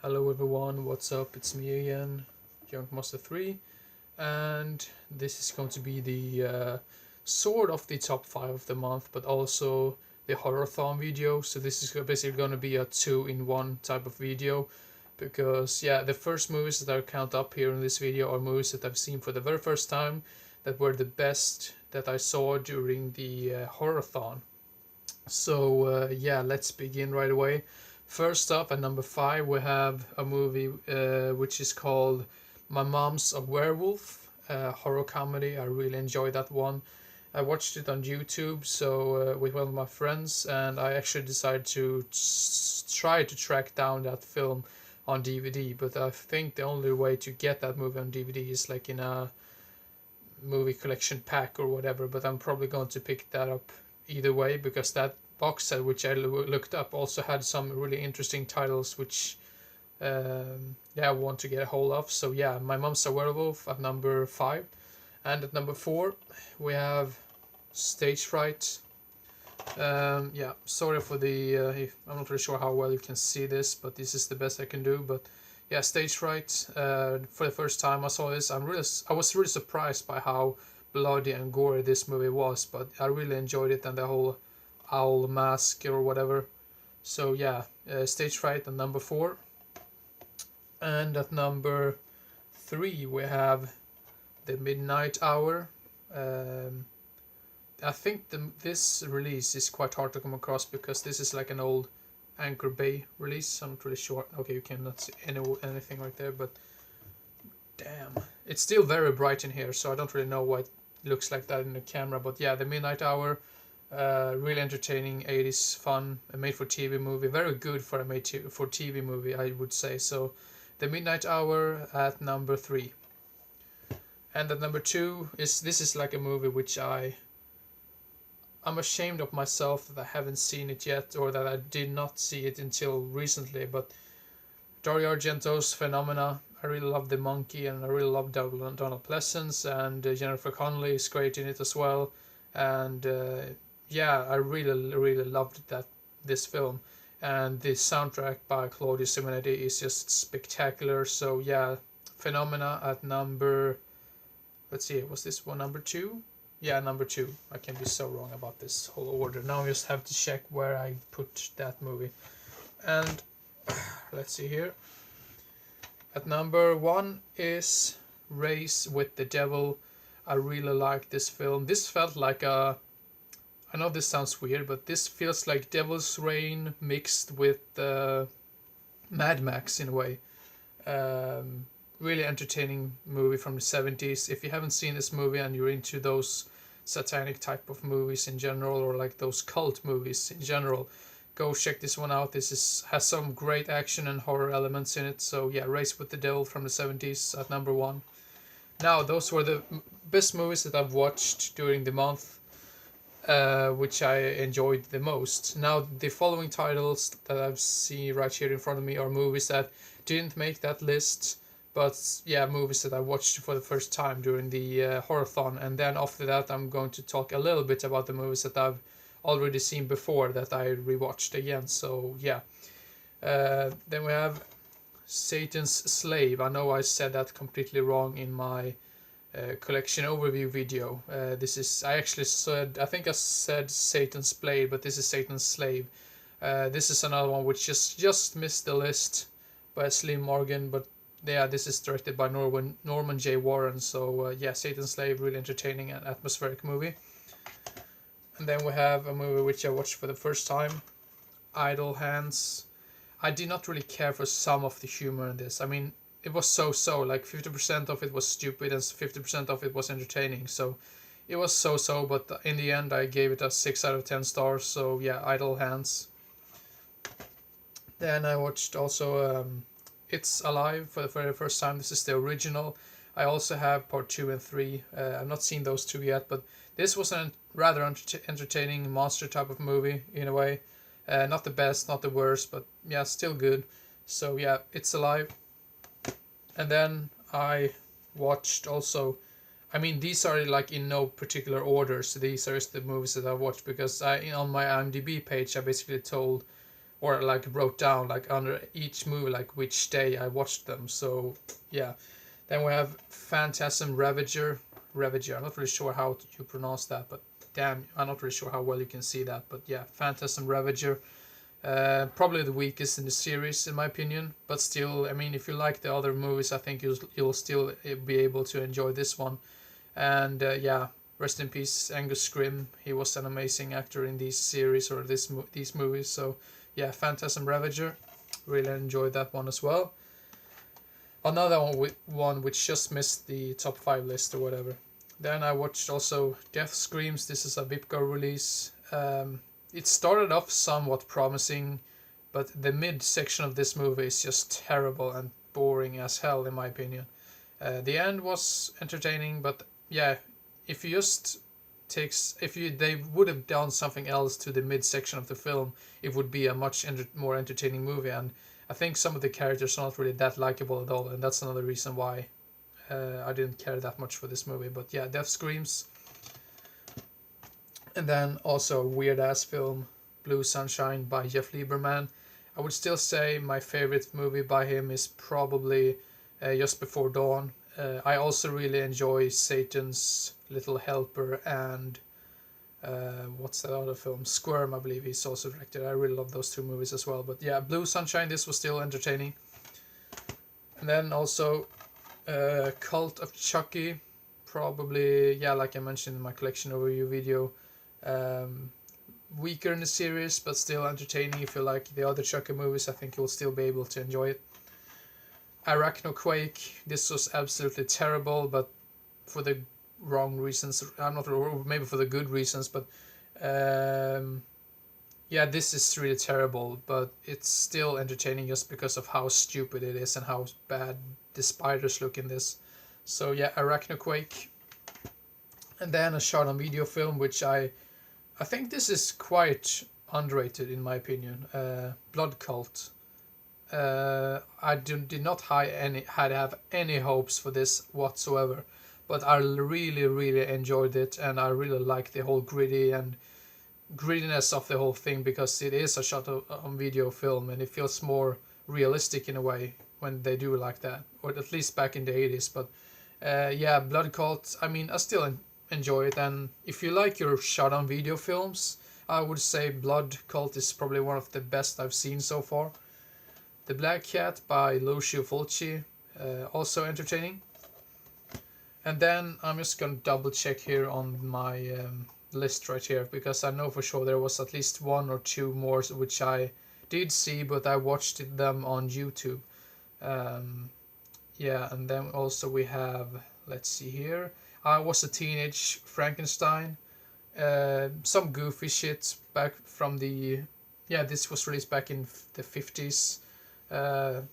Hello everyone, what's up? It's me again, Young Master 3, and this is going to be the sort of the top 5 of the month, but also the Horrorthon video. So this is basically going to be a 2-in-1 type of video, because yeah, the first movies that I count up here in this video are movies that I've seen for the very first time, that were the best that I saw during the Horrorthon. So yeah, let's begin right away. First up at number 5 we have a movie which is called My Mom's a Werewolf, horror comedy. I really enjoyed that one. I watched it on YouTube with one of my friends, and I actually decided to try to track down that film on DVD, but I think the only way to get that movie on DVD is like in a movie collection pack or whatever, but I'm probably going to pick that up either way, because that box set which I looked up also had some really interesting titles which I want to get a hold of. So yeah, My Mom's a Werewolf at number 5, and at number 4 we have Stage Fright. Yeah, sorry for the I'm not really sure how well you can see this, but this is the best I can do. But yeah, Stage Fright. For the first time I saw this, I was really surprised by how bloody and gory this movie was, but I really enjoyed it, and the whole owl mask or whatever. So yeah, Stage Fright at number 4, and at number 3 we have The Midnight Hour. I think this release is quite hard to come across, because this is like an old Anchor Bay release. I'm not really sure. Okay, you cannot see anything right there, but damn, it's still very bright in here, so I don't really know why it looks like that in the camera. But yeah, The Midnight Hour, really entertaining 80s fun, a made for TV movie, very good for a made for TV movie, I would say. So The Midnight Hour at number 3. And at number 2 this is like a movie which I'm ashamed of myself that I haven't seen it yet, or that I did not see it until recently, but Dario Argento's Phenomena. I really love the monkey, and I really love Donald Pleasence, and Jennifer Connelly is great in it as well. And yeah, I really loved this film, and the soundtrack by Claudio Simonetti is just spectacular. So yeah, Phenomena at number, let's see, was this one number 2? Yeah, number 2. I can be so wrong about this whole order. Now I just have to check where I put that movie. And let's see here. At number 1 is Race with the Devil. I really like this film. This felt like I know this sounds weird, but this feels like Devil's Reign mixed with Mad Max in a way. Really entertaining movie from the 70s. If you haven't seen this movie and you're into those satanic type of movies in general, or like those cult movies in general, go check this one out. Has some great action and horror elements in it. So yeah, Race with the Devil from the 70s at number 1. Now, those were the best movies that I've watched during the month, which I enjoyed the most. Now, the following titles that I've seen right here in front of me are movies that didn't make that list, but yeah, movies that I watched for the first time during the Horrorthon. And then after that, I'm going to talk a little bit about the movies that I've already seen before that I rewatched again. So yeah, then we have Satan's Slave. I know I said that completely wrong in my collection overview video. I think I said Satan's Blade, but this is Satan's Slave. This is another one which just missed the list by Slim Morgan, but yeah, this is directed by Norman J. Warren. So yeah, Satan's Slave, really entertaining and atmospheric movie. And then we have a movie which I watched for the first time, Idle Hands. I did not really care for some of the humor in this. I mean, it was so, like 50% of it was stupid and 50% of it was entertaining. So it was so, but in the end I gave it a 6 out of 10 stars. So yeah, Idle Hands. Then I watched also It's Alive for the very first time. This is the original. I also have part 2 and 3. I've not seen those 2 yet, but this was a rather entertaining monster type of movie in a way. Not the best, not the worst, but yeah, still good. So yeah, It's Alive. And then I watched also, I mean, these are like in no particular order, so these are just the movies that I watched, because on my IMDb page I basically told or like wrote down like under each movie like which day I watched them. So yeah. Then we have Phantasm Ravager. Ravager. I'm not really sure how you pronounce that, but damn, I'm not really sure how well you can see that. But yeah, Phantasm Ravager. Probably the weakest in the series, in my opinion. But still, I mean, if you like the other movies, I think you'll still be able to enjoy this one. And yeah, rest in peace, Angus Scrimm. He was an amazing actor in these series or these movies. So yeah, Phantasm Ravager. Really enjoyed that one as well. Another one which just missed the top 5 list or whatever. Then I watched also Death Screams. This is a VIPGO release. It started off somewhat promising, but the mid section of this movie is just terrible and boring as hell, in my opinion. The end was entertaining, but yeah, if you just they would have done something else to the mid section of the film, it would be a much more entertaining movie. And I think some of the characters are not really that likable at all, and that's another reason why I didn't care that much for this movie. But yeah, Death Screams. And then also a weird ass film, Blue Sunshine by Jeff Lieberman. I would still say my favorite movie by him is probably Just Before Dawn. I also really enjoy Satan's Little Helper and what's that other film? Squirm, I believe he's also directed. I really love those two movies as well. But yeah, Blue Sunshine, this was still entertaining. And then also Cult of Chucky. Probably, yeah, like I mentioned in my collection overview video. Weaker in the series, but still entertaining. If you like the other Chucky movies, I think you'll still be able to enjoy it. Arachnoquake. This was absolutely terrible, but for the wrong reasons. I'm not, maybe for the good reasons, but yeah, this is really terrible, but it's still entertaining just because of how stupid it is and how bad the spiders look in this. So yeah, Arachnoquake. And then a shot on video film, which I think this is quite underrated in my opinion. Blood Cult. I did not have any hopes for this whatsoever, but I really enjoyed it, and I really like the whole grittiness of the whole thing, because it is a shot on video film and it feels more realistic in a way when they do like that, or at least back in the 80s. But yeah, Blood Cult, I mean, I still enjoy it, and if you like your shot on video films, I would say Blood Cult is probably one of the best I've seen so far. The Black Cat by Lucio Fulci, also entertaining. And then I'm just gonna double check here on my list right here, because I know for sure there was at least one or two more which I did see, but I watched them on YouTube. Yeah, and then also we have, let's see here, I Was a Teenage Frankenstein. Some goofy shit back from the, yeah, this was released back in the 50s.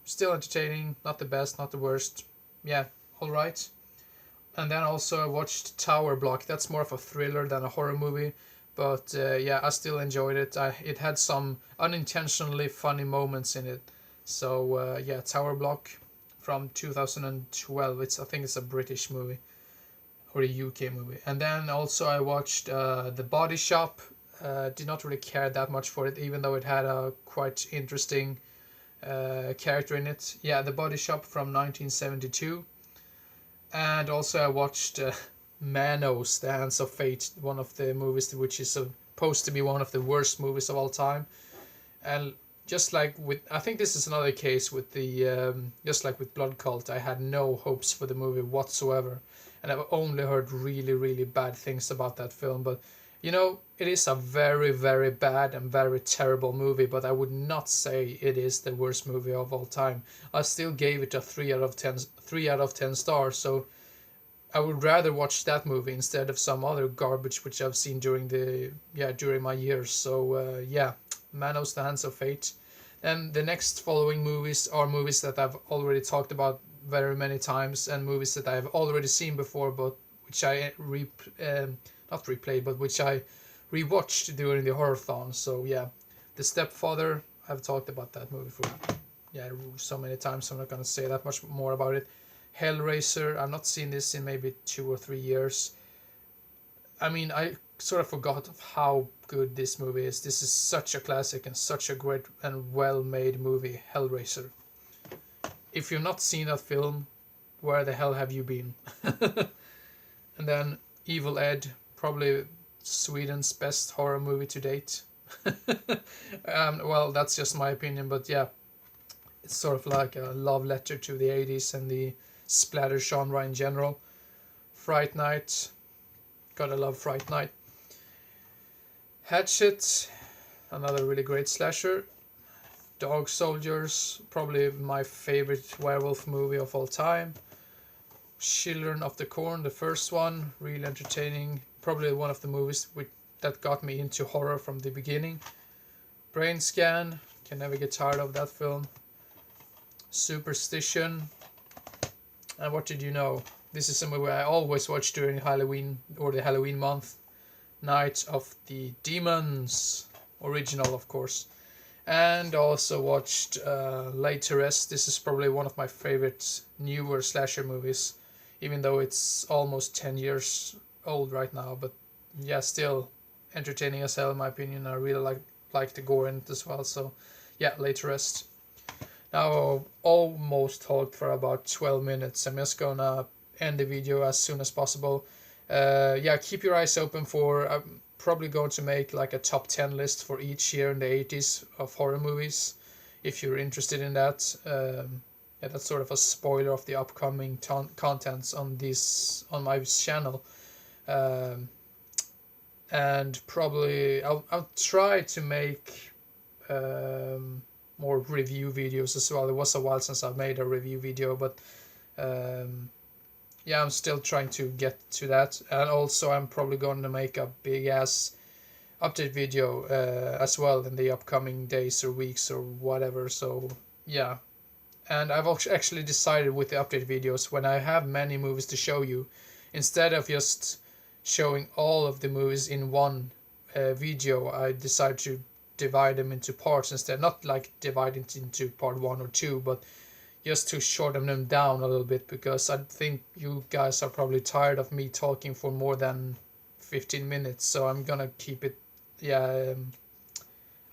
Still entertaining, not the best, not the worst. Yeah, alright. And then also I watched Tower Block. That's more of a thriller than a horror movie. But yeah, I still enjoyed it. It had some unintentionally funny moments in it. So yeah, Tower Block from 2012. I think it's a British movie. Or a UK movie. And then also I watched The Body Shop. Did not really care that much for it, even though it had a quite interesting character in it. Yeah, The Body Shop from 1972. And also I watched Manos, The Hands of Fate, one of the movies which is supposed to be one of the worst movies of all time. And just like with, I think this is another case with the, just like with Blood Cult, I had no hopes for the movie whatsoever. And I've only heard really bad things about that film. But, you know, it is a very bad and very terrible movie, but I would not say it is the worst movie of all time. I still gave it a 3 out of 10 stars, so I would rather watch that movie instead of some other garbage which I've seen during my years. So yeah, Manos, The Hands of Fate. And the next following movies are movies that I've already talked about very many times, and movies that I've already seen before, but which I not replayed, but which I rewatched during the Horrorthon. So yeah, The Stepfather, I've talked about that movie for so many times, so I'm not gonna say that much more about it. Hellraiser, I've not seen this in maybe 2 or 3 years. I mean, I sort of forgot of how good this movie is. This is such a classic and such a great and well-made movie, Hellraiser. If you've not seen that film, where the hell have you been? And then Evil Ed, probably Sweden's best horror movie to date. Well, that's just my opinion, but yeah, it's sort of like a love letter to the 80s and the splatter genre in general. Fright Night, gotta love Fright Night. Hatchet, another really great slasher. Dog Soldiers, probably my favorite werewolf movie of all time. Children of the Corn, the first one, really entertaining. Probably one of the movies that got me into horror from the beginning. Brain Scan, can never get tired of that film. Superstition. And What Did You Know? This is a movie I always watch during Halloween or the Halloween month. Night of the Demons, original of course. And also watched Laid to Rest. This is probably one of my favorite newer slasher movies, even though it's almost 10 years old right now. But yeah, still entertaining as hell in my opinion. I really like the gore in it as well. So yeah, Laid to Rest. Now I've almost talked for about 12 minutes. I'm just gonna end the video as soon as possible. Yeah, keep your eyes open for... I'm probably going to make like a top 10 list for each year in the 80s of horror movies, if you're interested in that. Yeah, that's sort of a spoiler of the upcoming contents on my channel. And probably I'll try to make more review videos as well. It was a while since I made a review video, but yeah, I'm still trying to get to that. And also I'm probably going to make a big ass update video as well in the upcoming days or weeks or whatever. So yeah, and I've actually decided with the update videos, when I have many movies to show you, instead of just showing all of the movies in one video, I decide to divide them into parts instead. Not like divide it into part 1 or 2, but just to shorten them down a little bit, because I think you guys are probably tired of me talking for more than 15 minutes. So I'm gonna keep it, I'm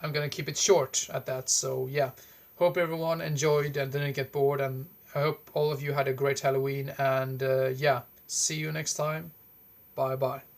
gonna keep it short at that. So yeah, hope everyone enjoyed and didn't get bored, and I hope all of you had a great Halloween. And yeah, see you next time. Bye bye.